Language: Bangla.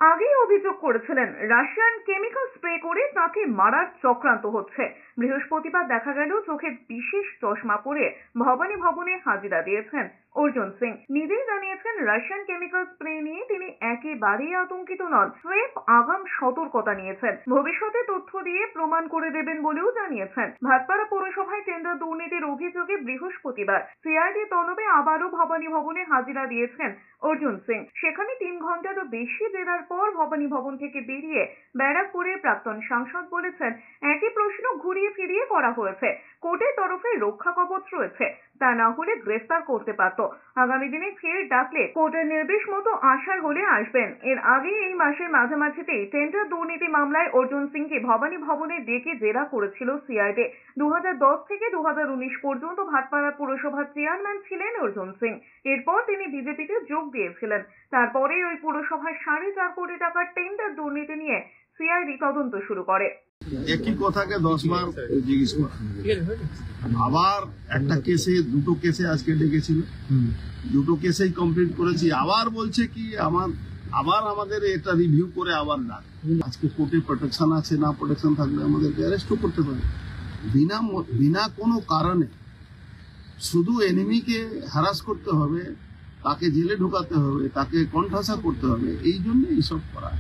আগেই অভিযোগ করেছিলেন রাশিয়ান কেমিক্যাল স্প্রে করে তাকে মারার চক্রান্ত হচ্ছে। বৃহস্পতিবার দেখা গেল চোখে বিশেষ চশমা পরে ভবানী ভবনে হাজিরা দিয়েছেন অর্জুন সিং। নিজেই জানিয়েছেন রাশিয়ান কেমিক্যাল স্প্রে নিয়ে তিনি একেবারেই আতঙ্কিত নন, স্রেফ আগাম সতর্কতা নিয়েছেন। ভবিষ্যতে তথ্য দিয়ে প্রমাণ করে দেবেন বলেও জানিয়েছেন। ভাটপাড়া পৌরসভায় টেন্ডার দুর্নীতির অভিযোগে বৃহস্পতিবার সিআইডি তলবে আবারও ভবানী ভবনে হাজিরা দিয়েছেন অর্জুন সিং। সেখানে 3 ঘন্টারও বেশি জেরার পর ভবানী ভবন থেকে বেরিয়ে ব্যারাকপুরের প্রাক্তন সাংসদ বলেছেন একই প্রশ্ন ঘুরিয়ে ফিরিয়ে করা হয়েছে। কোর্টের তরফে রক্ষা কবচ রয়েছে, তা না হলে গ্রেফতার করতে পারত। আগামী দিনে ফের ডাকলে কোর্টের নির্দেশ মতো আসার হলে আসবেন। এর আগে এই মাসের মাঝামাঝিতেই টেন্ডার দুর্নীতি মামলায় অর্জুন সিংকে ভবানী ভবনে ডেকে জেরা করেছিল সিআইডি। 2010 থেকে 2019 পর্যন্ত ভাটপাড়া পুরসভার চেয়ারম্যান ছিলেন অর্জুন সিং। এরপর তিনি বিজেপিতে যোগ দিয়েছিলেন। তারপরে ওই পুরসভার 4.5 কোটি টাকার টেন্ডার দুর্নীতি নিয়ে সিআইডি তদন্ত শুরু করে। একই কথাকে 10 বার জিজ্ঞেস করা, আবার একটা কেসে, দুটো কেসে আজকে ডেকেছিল, দুটো কেসেই কমপ্লিট করেছি। আবার বলছে কি আবার আমাদের এটা রিভিউ করে আবার ডাক। আজকে কোর্টে প্রোটেকশন আছে, না প্রোটেকশন থাকলে আমাদেরকে অ্যারেস্টও করতে পারে বিনা কোনো কারণে। শুধু এনিমিকে হ্যারাস করতে হবে, তাকে জেলে ঢোকাতে হবে, তাকে কণ্ঠাসা করতে হবে, এই জন্য এইসব করা।